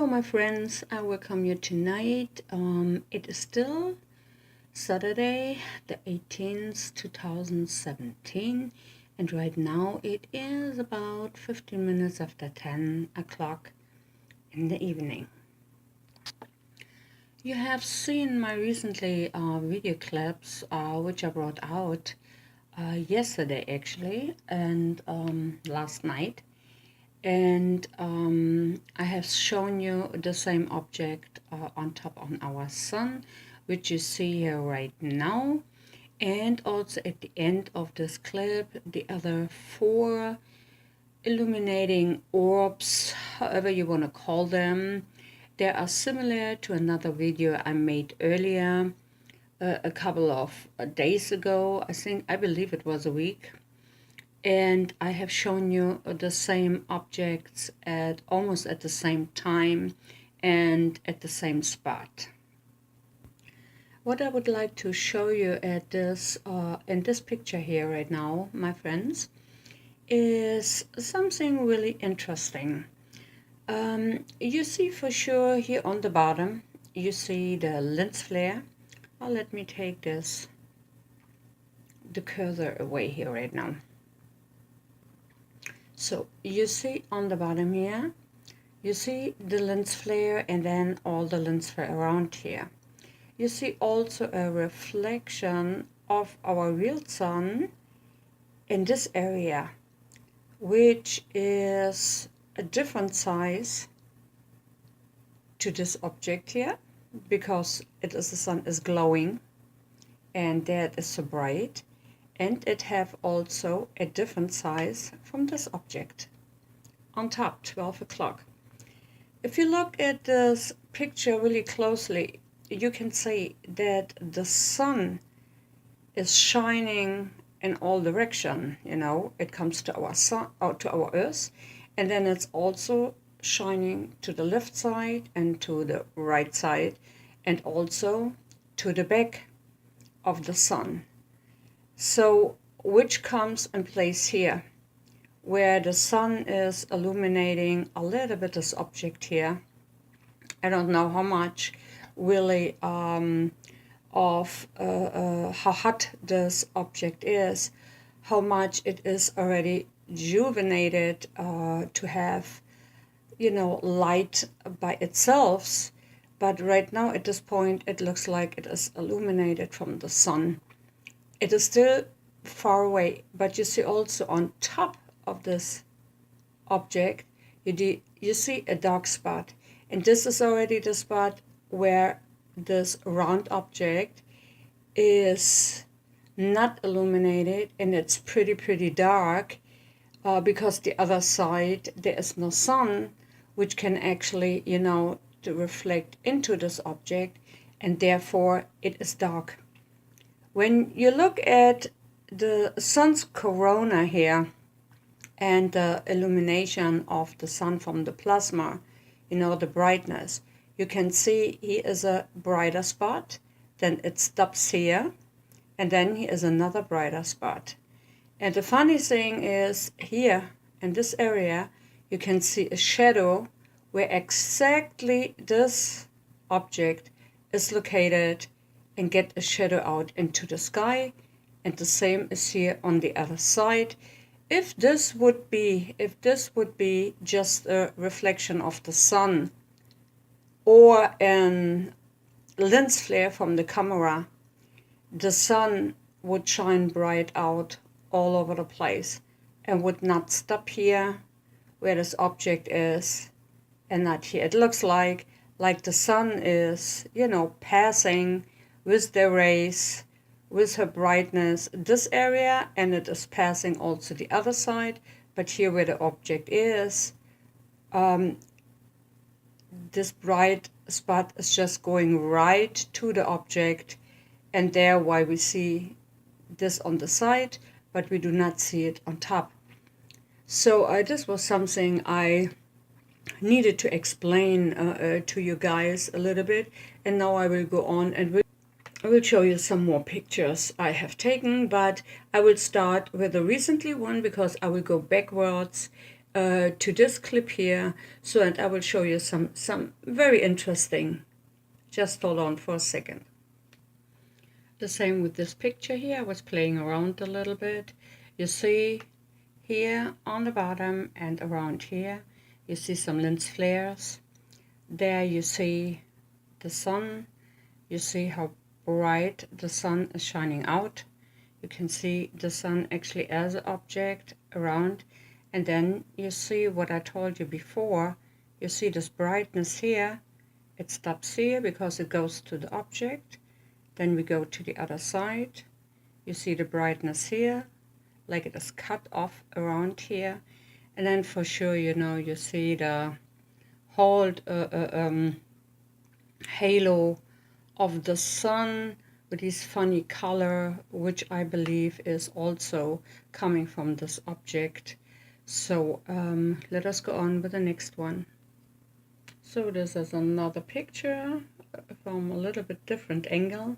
my friends, I welcome you tonight. It is still Saturday the 18th 2017, and right now it is about 15 minutes after 10 o'clock in the evening. You have seen my recently video clips which I brought out yesterday actually, and last night. And I have shown you the same object on top of our sun, which you see here right now, and also at the end of this clip the other 4 illuminating orbs, however you want to call them. They are similar to another video I made earlier a couple of days ago. I believe it was a week. And I have shown you the same objects at almost at the same time and at the same spot. What I would like to show you at this in this picture here right now, my friends, is something really interesting. You see for sure here on the bottom, you see the lens flare. Let me take the cursor away here right now. So you see on the bottom here, you see the lens flare and then all the lens flare around here. You see also a reflection of our real sun in this area, which is a different size to this object here, because the sun is glowing and that is so bright. And it have also a different size from this object on top, 12 o'clock. If you look at this picture really closely, you can see that the sun is shining in all directions. You know, it comes to our sun, to our Earth, and then it's also shining to the left side and to the right side, and also to the back of the sun. So, which comes in place here, where the sun is illuminating a little bit this object here. I don't know how much really of how hot this object is, how much it is already rejuvenated to have, you know, light by itself. But right now at this point it looks like it is illuminated from the sun. It is still far away, but you see also on top of this object, you see a dark spot. And this is already the spot where this round object is not illuminated, and it's pretty dark because the other side, there is no sun, which can actually, you know, to reflect into this object, and therefore it is dark. When you look at the sun's corona here and the illumination of the sun from the plasma, you know, the brightness, you can see here is a brighter spot, then it stops here, and then here is another brighter spot. And the funny thing is, here in this area, you can see a shadow where exactly this object is located, and get a shadow out into the sky. And the same is here on the other side. If this would be just a reflection of the sun or a lens flare from the camera, the sun would shine bright out all over the place and would not stop here where this object is and not here. It looks like the sun is, you know, passing with the rays, with her brightness, this area, and it is passing also the other side. But here where the object is, this bright spot is just going right to the object, and there why we see this on the side, but we do not see it on top. So this was something I needed to explain to you guys a little bit, and now I will go on and I will show you some more pictures I have taken, but I will start with the recently one because I will go backwards to this clip here. So, and I will show you some very interesting. Just hold on for a second. The same with this picture here. I was playing around a little bit. You see here on the bottom and around here, you see some lens flares. There you see the sun. You see how bright the sun is shining out. You can see the sun actually as an object around. And then you see what I told you before. You see this brightness here. It stops here because it goes to the object. Then we go to the other side. You see the brightness here, like it is cut off around here. And then for sure, you know, you see the whole halo of the sun with this funny color, which I believe is also coming from this object. So let us go on with the next one. So this is another picture from a little bit different angle.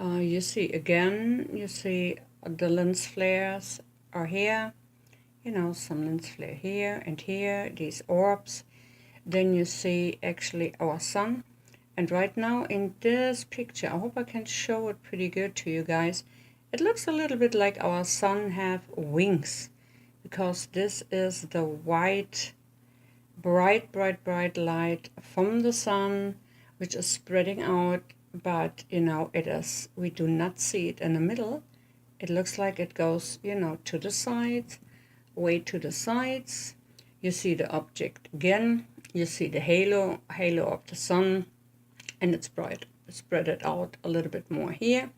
You see again, you see the lens flares are here, you know, some lens flare here and here, these orbs. Then you see actually our sun. And right now in this picture, I hope I can show it pretty good to you guys. It looks a little bit like our sun have wings, because this is the white, bright light from the sun, which is spreading out. But you know, it is, we do not see it in the middle. It looks like it goes, you know, to the sides, way to the sides. You see the object again. You see the halo of the sun, and it's bright. Spread it out a little bit more here,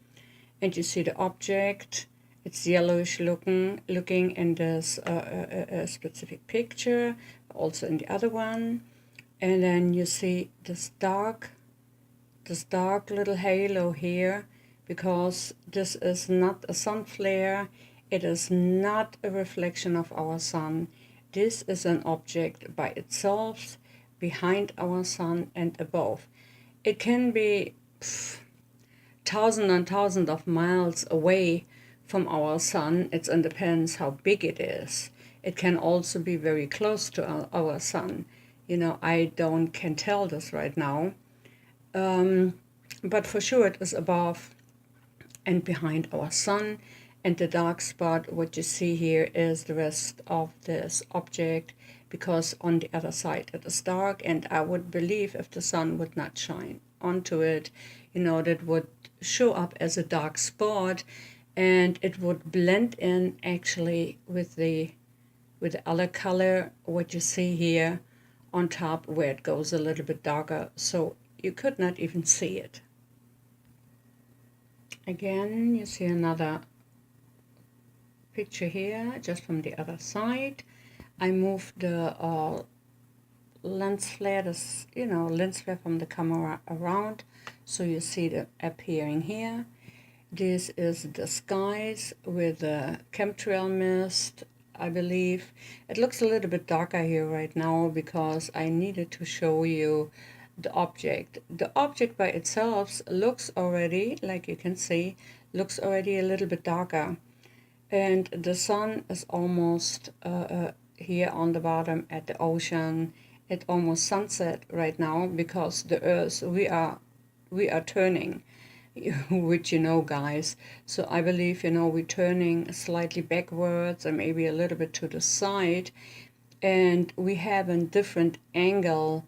and you see the object. It's yellowish looking in this specific picture, also in the other one. And then you see this dark little halo here, because this is not a sun flare. It is not a reflection of our sun. This is an object by itself, behind our sun and above. It can be thousands and thousands of miles away from our sun. It depends how big it is. It can also be very close to our sun. You know, I can tell this right now. But for sure it is above and behind our sun, and the dark spot, what you see here, is the rest of this object, because on the other side it is dark. And I would believe if the sun would not shine onto it, you know, that would show up as a dark spot, and it would blend in actually with the other color, what you see here on top, where it goes a little bit darker, so you could not even see it. Again, you see another picture here, just from the other side. I moved the lens flare, lens flare from the camera around, so you see it appearing here. This is the skies with the chemtrail mist, I believe. It looks a little bit darker here right now because I needed to show you the object. The object by itself looks already, like you can see, looks already a little bit darker. And the sun is almost here on the bottom at the ocean. It almost sunset right now, because the earth, we are turning, which you know, guys. So I believe, you know, we're turning slightly backwards and maybe a little bit to the side, and we have a different angle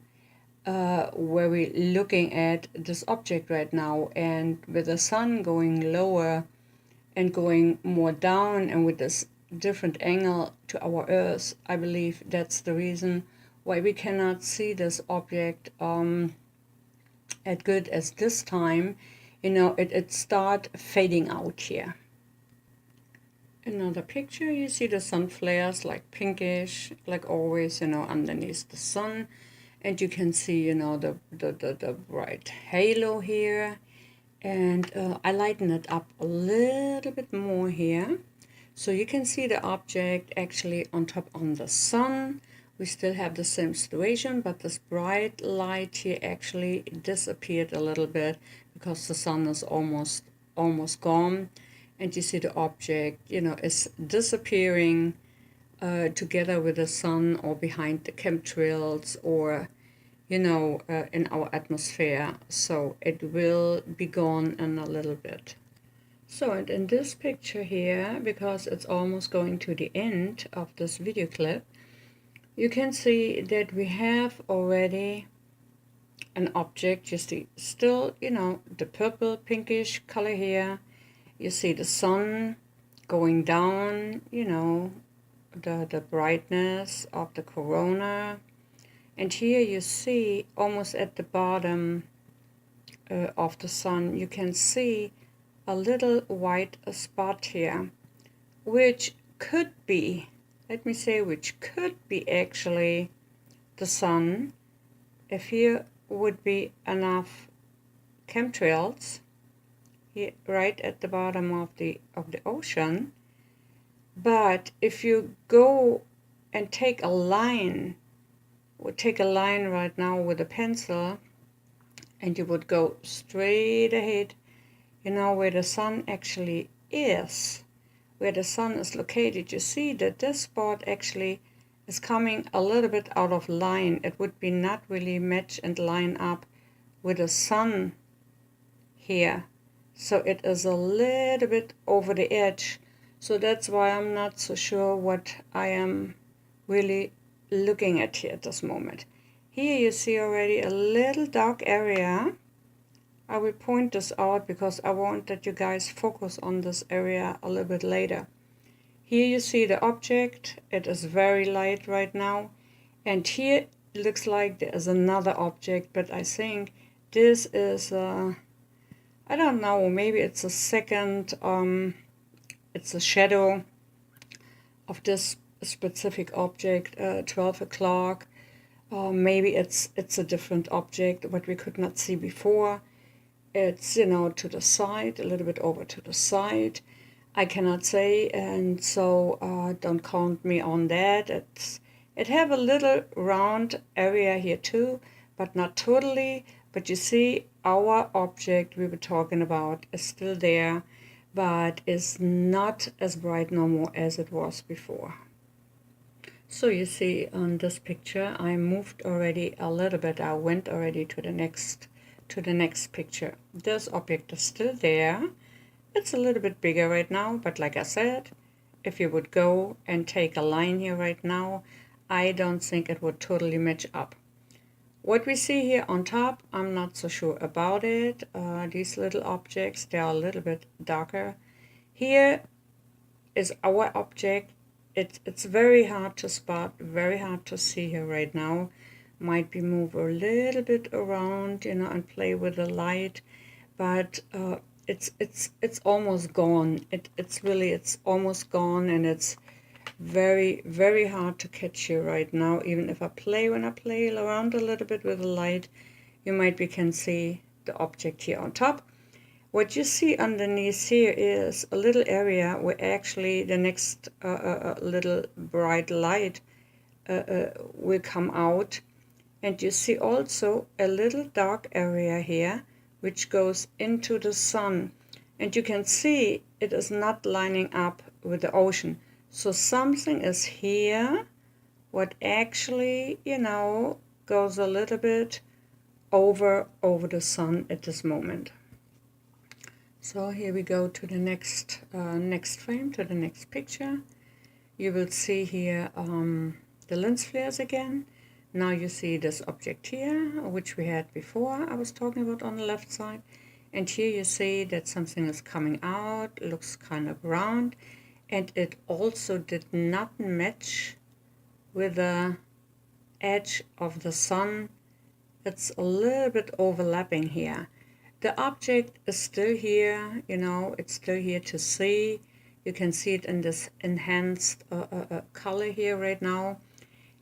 where we're looking at this object right now. And with the sun going lower and going more down, and with this different angle to our earth, I believe that's the reason why we cannot see this object as good as this time. You know, it start fading out here. Another picture, you see the sun flares, like pinkish, like always, you know, underneath the sun. And you can see, you know, the bright halo here. And I lighten it up a little bit more here, so you can see the object actually on top on the sun. We still have the same situation, but this bright light here actually disappeared a little bit, because the sun is almost gone. And you see the object, you know, is disappearing together with the sun or behind the chemtrails or in our atmosphere. So it will be gone in a little bit. So, and in this picture here, because it's almost going to the end of this video clip, you can see that we have already an object. You see still, the purple pinkish color here. You see the sun going down, the brightness of the corona. And here you see almost at the bottom of the sun, you can see a little white spot here, which could be, which could be actually the sun, if here would be enough chemtrails here right at the bottom of the ocean. But if you go and take a line, right now with a pencil, and you would go straight ahead, where the sun actually is, where the sun is located, you see that this spot actually is coming a little bit out of line. It would be not really match and line up with the sun here. So it is a little bit over the edge. So that's why I'm not so sure what I am really looking at here at this moment. Here you see already a little dark area. I will point this out because I want that you guys focus on this area a little bit later. Here you see the object. It is very light right now. And here it looks like there is another object, but I think this is, I don't know, maybe it's a second, it's a shadow of this specific object, 12 o'clock. Maybe it's a different object, what we could not see before. It's, to the side, a little bit over to the side. I cannot say, and so don't count me on that. It have a little round area here too, but not totally. But you see, our object we were talking about is still there, but is not as bright no more as it was before. So you see on this picture, I moved already a little bit. I went already to the next picture. This object is still there. It's a little bit bigger right now, but like I said, if you would go and take a line here right now, I don't think it would totally match up. What we see here on top, I'm not so sure about it. These little objects, they are a little bit darker. Here is our object. It's very hard to spot, very hard to see here right now. Might be move a little bit around, and play with the light, but it's almost gone. It's almost gone, and it's very, very hard to catch here right now. Even if when I play around a little bit with the light, you can see the object here on top. What you see underneath here is a little area where actually the next little bright light will come out. And you see also a little dark area here which goes into the sun. And you can see it is not lining up with the ocean. So something is here what actually, goes a little bit over the sun at this moment. So here we go to the next frame, to the next picture. You will see here the lens flares again. Now you see this object here, which we had before, I was talking about on the left side. And here you see that something is coming out, looks kind of round. And it also did not match with the edge of the sun. It's a little bit overlapping here. The object is still here, it's still here to see. You can see it in this enhanced color here right now.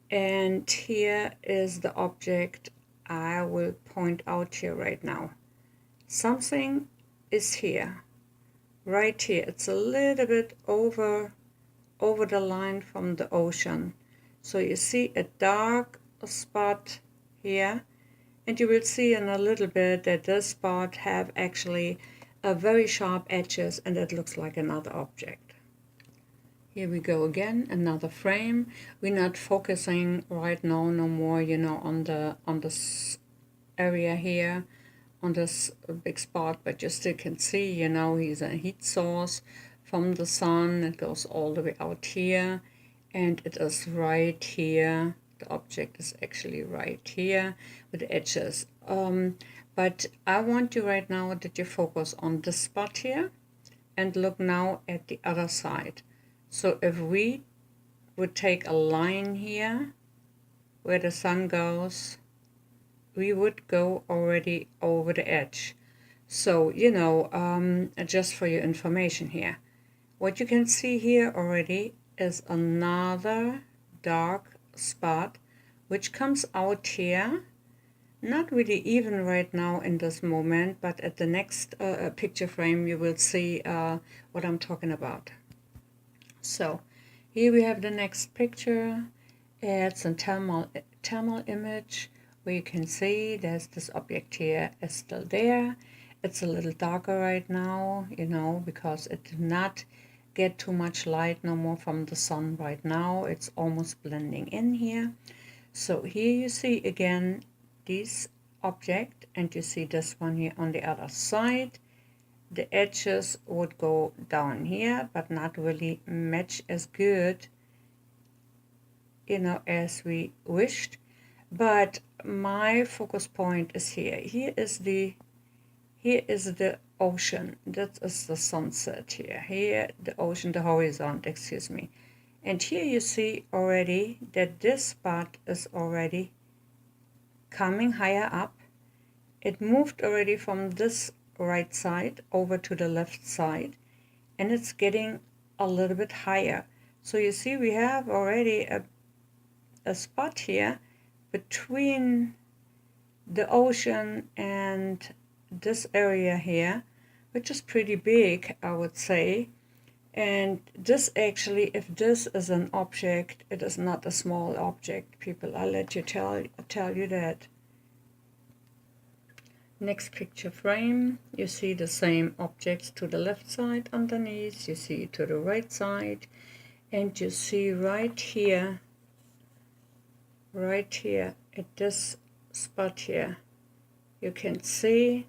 And here is the object I will point out here right now. Something is here, right here. It's a little bit over the line from the ocean. So you see a dark spot here, and you will see in a little bit that this spot have actually a very sharp edges, and it looks like another object. Here we go again, another frame. We're not focusing right now no more, you know, on this area here, on this big spot, but you still can see, you know, he's a heat source from the sun. It goes all the way out here, and it is right here. The object is actually right here with the edges. But I want you right now that you focus on this spot here and look now at the other side. So if we would take a line here where the sun goes, we would go already over the edge. So, you know, just for your information here, what you can see here already is another dark spot which comes out here. Not really even right now in this moment, but at the next picture frame you will see what I'm talking about. So here we have the next picture. It's a thermal image where you can see there's this object here is still there. It's a little darker right now, you know, because it did not get too much light no more from the sun right now. It's almost blending in here. So here you see again this object, and you see this one here on the other side. The edges would go down here, but not really match as good, you know, as we wished. But my focus point is here. Here is the ocean. That is the sunset here. Here the ocean, the horizon, excuse me. And here you see already that this spot is already coming higher up. It moved already from this right side over to the left side, and it's getting a little bit higher. So you see we have already a spot here between the ocean and this area here, which is pretty big, I would say. And this actually, if this is an object, it is not a small object, people. I'll let you tell you that. Next picture frame, you see the same objects to the left side underneath, you see to the right side, and you see right here at this spot here, you can see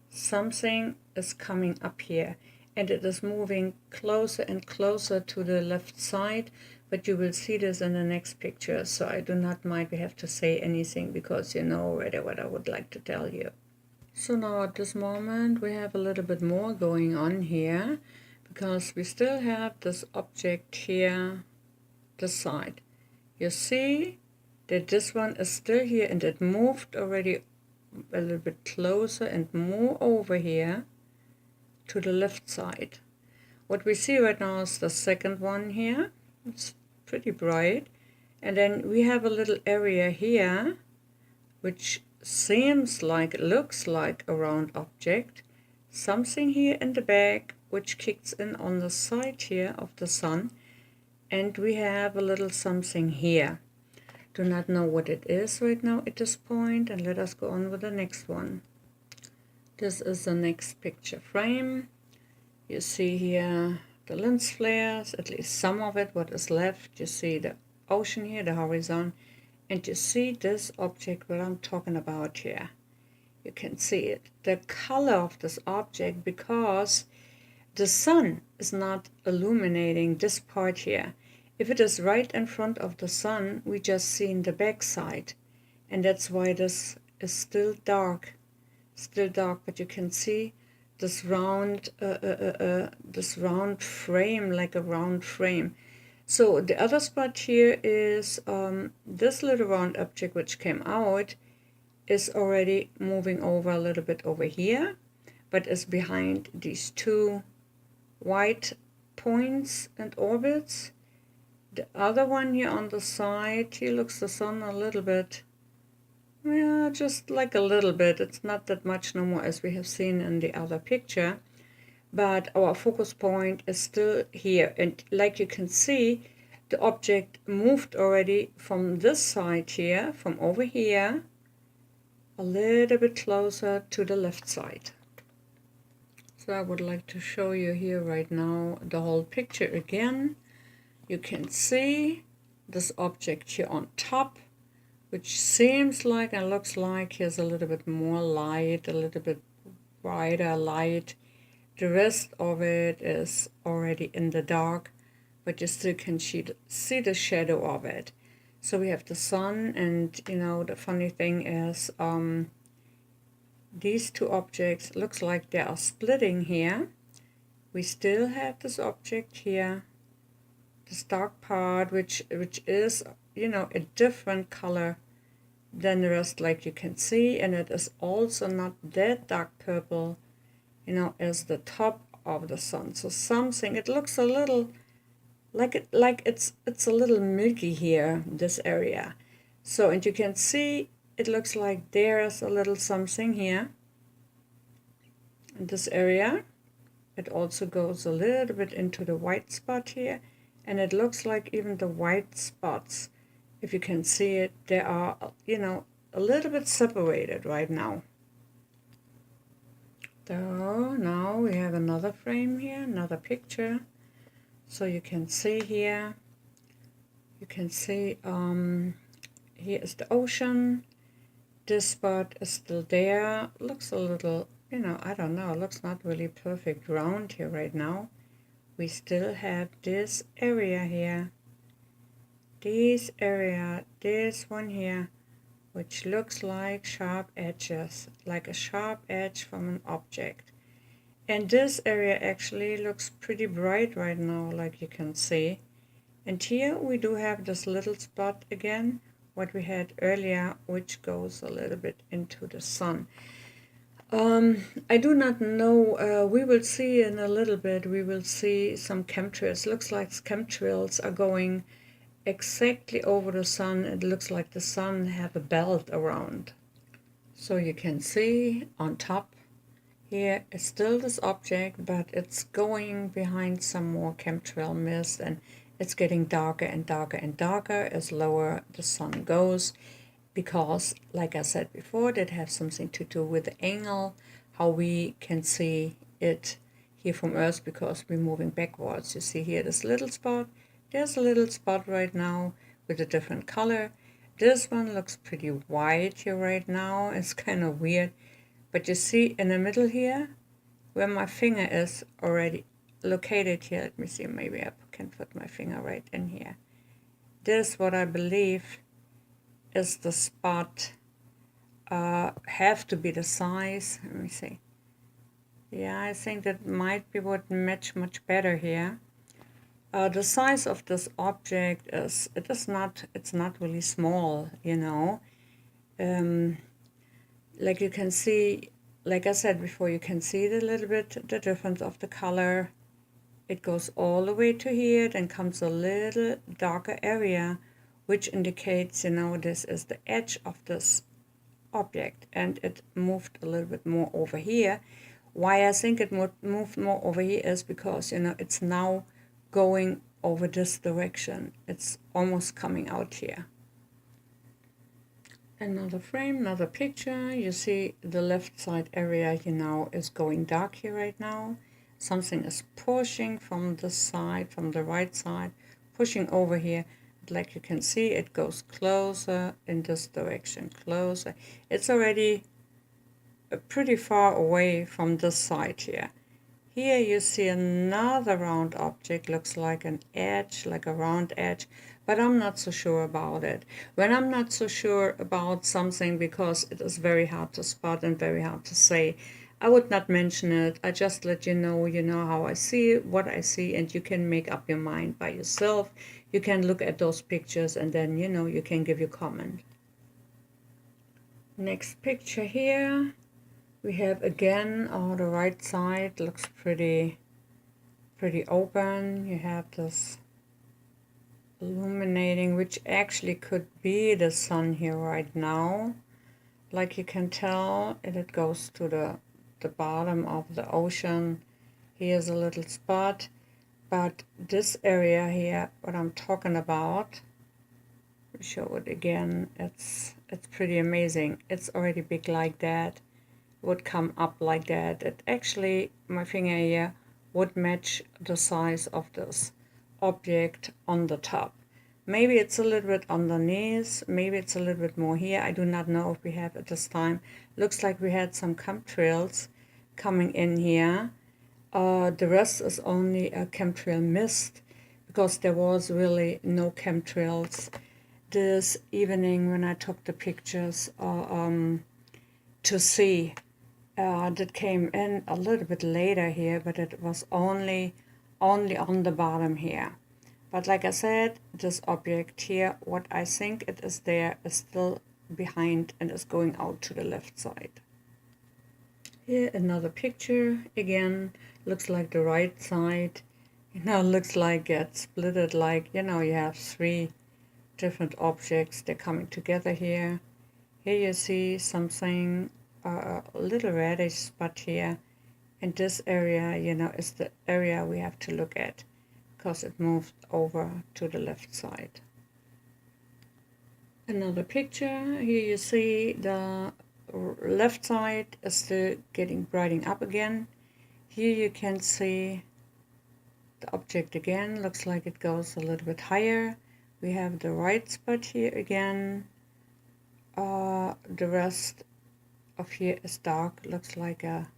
something is coming up here, and it is moving closer and closer to the left side, but you will see this in the next picture, so I do not mind we have to say anything, because you know already what I would like to tell you. So now at this moment we have a little bit more going on here, because we still have this object here, this side. You see that this one is still here, and it moved already a little bit closer and more over here to the left side. What we see right now is the second one here. It's pretty bright. And then we have a little area here which seems like, looks like a round object. Something here in the back which kicks in on the side here of the sun. And we have a little something here. Do not know what it is right now at this point, and let us go on with the next one. This is the next picture frame. You see here the lens flares, at least some of it, what is left. You see the ocean here, the horizon, and you see this object what I'm talking about here. You can see it, the color of this object, because the sun is not illuminating this part here. If it is right in front of the sun, we just see in the back side, and that's why this is still dark, but you can see this round frame, like a round frame. So the other spot here is this little round object which came out is already moving over a little bit over here, but is behind these two white points and orbits. The other one here on the side, here looks the sun a little bit. Yeah, just like a little bit. It's not that much no more as we have seen in the other picture. But our focus point is still here. And like you can see, the object moved already from this side here, from over here, a little bit closer to the left side. So I would like to show you here right now the whole picture again. you can see this object here on top, which seems like and looks like here's a little bit more light, a little bit brighter light. The rest of it is already in the dark, but you still can see the shadow of it. So we have the sun, and you know, the funny thing is these two objects looks like they are splitting here. We still have this object here, this dark part, which is, you know, a different color than the rest, like you can see, and it is also not that dark purple, you know, as the top of the sun. So something, it looks a little like it's a little milky here, this area. So, and you can see it looks like there's a little something here in this area. It also goes a little bit into the white spot here, and it looks like even the white spots, if you can see it, they are, you know, a little bit separated right now. So now we have another frame here, another picture. So you can see here, you can see here is the ocean. This spot is still there. Looks a little, you know, I don't know, looks not really perfect round here right now. We still have this area here, this area, this one here, which looks like sharp edges, like a sharp edge from an object. And this area actually looks pretty bright right now, like you can see. And here we do have this little spot again, what we had earlier, which goes a little bit into the sun. I do not know, we will see in a little bit, we will see some chemtrails. Looks like chemtrails are going exactly over the sun. It looks like the sun have a belt around. So you can see on top here is still this object, but it's going behind some more chemtrail mist, and it's getting darker and darker and darker as lower the sun goes, because, like I said before, that has something to do with the angle, how we can see it here from Earth, because we're moving backwards. You see here this little spot. There's a little spot right now with a different color. This one looks pretty white here right now. It's kind of weird. But you see in the middle here, where my finger is already located here. Let me see, maybe I can put my finger right in here. This, what I believe, is the spot. Have to be the size. Let me see. Yeah, I think that might be what match much better here. The size of this object is, it's not really small, you know. Like you can see, like I said before, you can see the little bit the difference of the color. It goes all the way to here, then comes a little darker area, which indicates, you know, this is the edge of this object, and it moved a little bit more over here. Why I think it moved more over here is because, you know, it's now going over this direction. It's almost coming out here. Another frame, another picture. You see the left side area, you know, is going dark here right now. Something is pushing from the side, from the right side, pushing over here. Like you can see, it goes closer in this direction, closer. It's already pretty far away from this side here. Here you see another round object, looks like an edge, like a round edge, but I'm not so sure about it. When I'm not so sure about something, because it is very hard to spot and very hard to say, I would not mention it. I just let you know how I see it, what I see, and you can make up your mind by yourself. You can look at those pictures, and then, you know, you can give your comment. Next picture here. We have again on the right side, looks pretty open. You have this illuminating, which actually could be the sun here right now. Like you can tell, it goes to the bottom of the ocean. Here's a little spot, but this area here, what I'm talking about, I'll show it again. It's pretty amazing. It's already big like that. Would come up like that. It actually, my finger here would match the size of this object on the top. Maybe it's a little bit underneath, maybe it's a little bit more here. I do not know if we have at this time. Looks like we had some chemtrails coming in here. The rest is only a chemtrail mist, because there was really no chemtrails this evening when I took the pictures to see. That came in a little bit later here, but it was only on the bottom here. But like I said, this object here, what I think it is there, is still behind and is going out to the left side. Here another picture, again, looks like the right side. You know, looks like it's splitted, like, you know, you have three different objects, they're coming together here. Here you see something, a little reddish spot here. And this area, you know, is the area we have to look at, because it moved over to the left side. Another picture, here you see the left side is still getting brightening up again. Here you can see the object again, looks like it goes a little bit higher. We have the right spot here again. The rest of here is dark, looks like a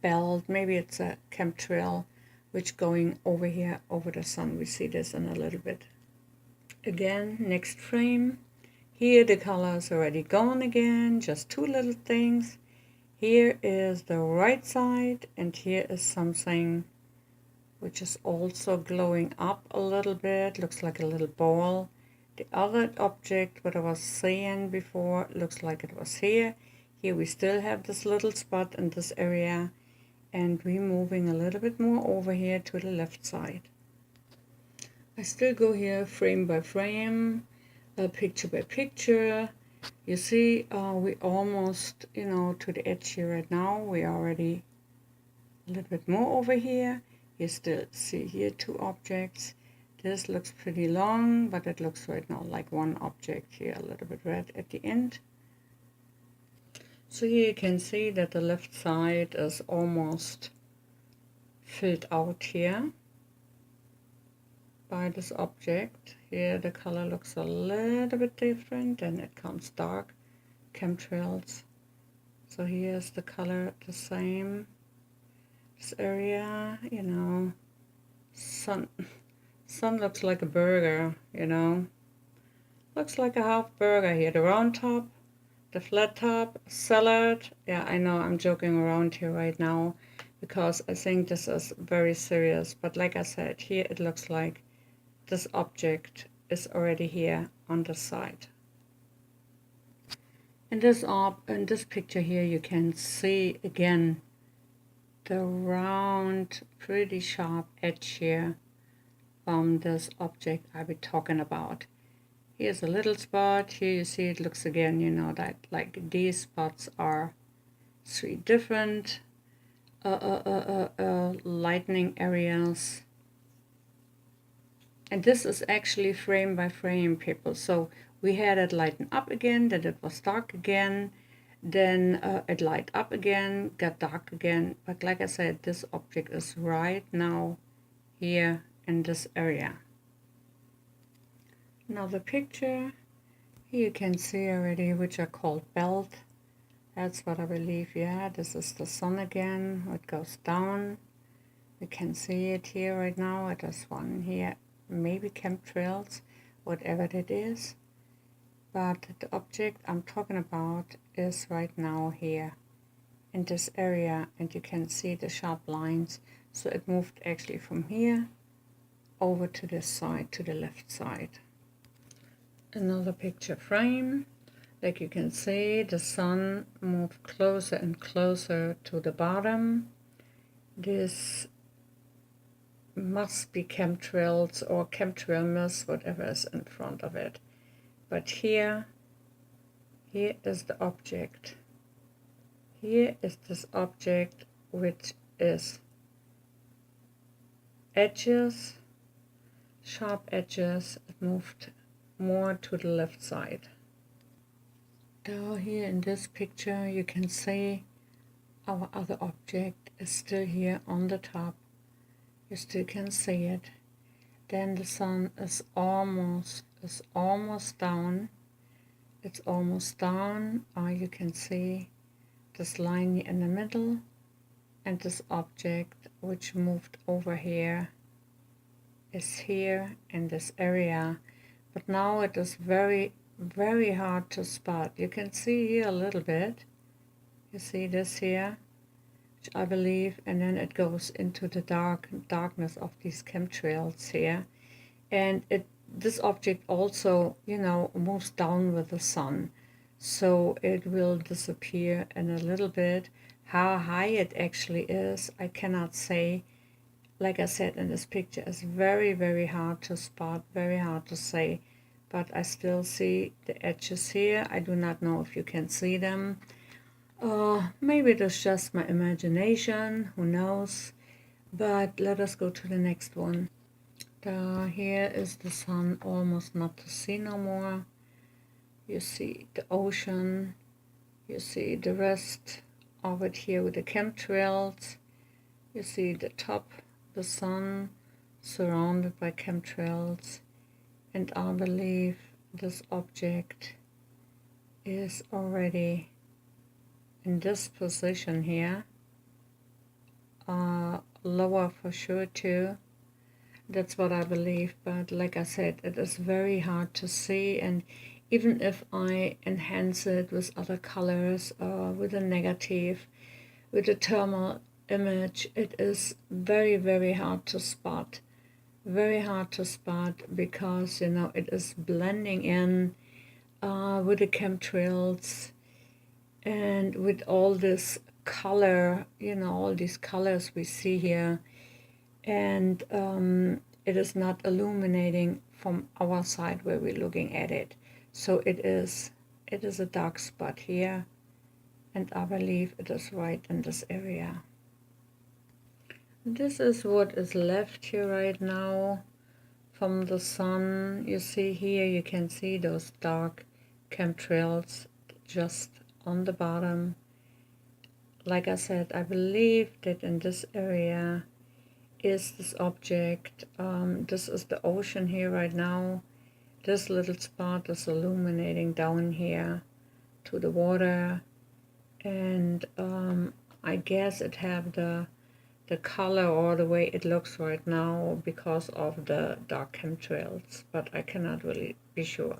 belt, maybe it's a chemtrail which going over here over the sun. We see this in a little bit. Again, next frame. Here the color is already gone again, just two little things. Here is the right side, and here is something which is also glowing up a little bit, looks like a little ball. The other object, what I was saying before, looks like it was here. Here we still have this little spot in this area, and we're moving a little bit more over here to the left side. I still go here frame by frame, picture by picture. You see, we almost, you know, to the edge here right now. We already a little bit more over here. You still see here two objects. This looks pretty long, but it looks right now like one object here, a little bit red at the end. So here you can see that the left side is almost filled out here by this object. Here the color looks a little bit different, and it comes dark chemtrails. So here's the color the same. This area, you know, sun looks like a burger, you know. Looks like a half burger here. The round top, the flat top, salad. Yeah, I know I'm joking around here right now, because I think this is very serious. But like I said, here it looks like this object is already here on the side. In this picture here, you can see again the round, pretty sharp edge here from this object I've been talking about. Here's a little spot. Here you see it looks again, you know, that like these spots are three different lightning areas. And this is actually frame by frame, people. So we had it lighten up again, then it was dark again, then it light up again, got dark again. But like I said, this object is right now here in this area. Another picture. Here you can see already, which are called belt. That's what I believe, yeah. This is the sun again. It goes down. We can see it here right now. It is one here. Maybe chemtrails, whatever it is. But the object I'm talking about is right now here in this area, and you can see the sharp lines. So it moved actually from here over to this side, to the left side. Another picture frame. Like you can see, the sun moved closer and closer to the bottom. This must be chemtrails or chemtrail mist, whatever is in front of it. But here is the object. Here is this object, which is edges, sharp edges. It moved more to the left side. Now here in this picture you can see our other object is still here on the top. You still can see it. Then the sun is almost down. It's almost down. You can see this line in the middle and this object which moved over here is here in this area. But now it is very, very hard to spot. You can see here a little bit. You see this here, which I believe, and then it goes into the darkness of these chemtrails here. And this object also, you know, moves down with the sun. So it will disappear in a little bit. How high it actually is, I cannot say. Like I said in this picture, it's very, very hard to spot, very hard to say. But I still see the edges here. I do not know if you can see them. Maybe it is just my imagination, who knows. But let us go to the next one. Here is the sun almost not to see no more. You see the ocean. You see the rest of it here with the chemtrails. You see the top, the sun, surrounded by chemtrails. And I believe this object is already in this position here. Lower for sure too. That's what I believe, but like I said, it is very hard to see, and even if I enhance it with other colors, with a negative, with a thermal image, it is very, very hard to spot. Very hard to spot because, you know, it is blending in with the chemtrails and with all this color, you know, all these colors we see here. And it is not illuminating from our side where we're looking at it. So it is a dark spot here, and I believe it is right in this area. This is what is left here right now from the sun. You see here, you can see those dark chemtrails just on the bottom. Like I said, I believe that in this area is this object. This is the ocean here right now. This little spot is illuminating down here to the water, and I guess it have the color or the way it looks right now because of the dark chemtrails, but I cannot really be sure.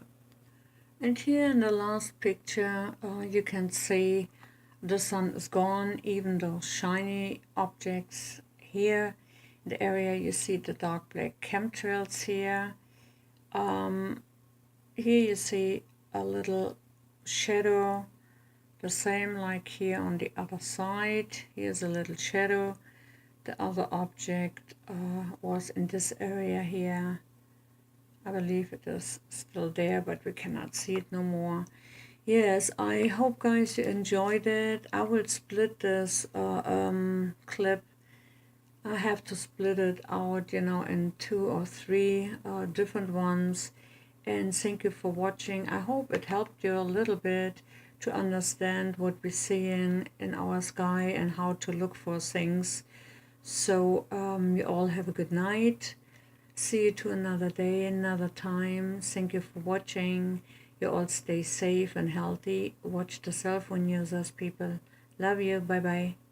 And here in the last picture, you can see the sun is gone, even those shiny objects here. The area you see the dark black chemtrails here. Here you see a little shadow, the same like here on the other side. Here's a little shadow. The other object was in this area here. I believe it is still there, but we cannot see it no more. Yes, I hope guys you enjoyed it. I will split this clip. I have to split it out, you know, in 2 or 3 different ones. And thank you for watching. I hope it helped you a little bit to understand what we're seeing in our sky and how to look for things. So you all have a good night. See you to another day, another time. Thank you for watching. You all stay safe and healthy. Watch the cell phone users, people. Love you. Bye-bye.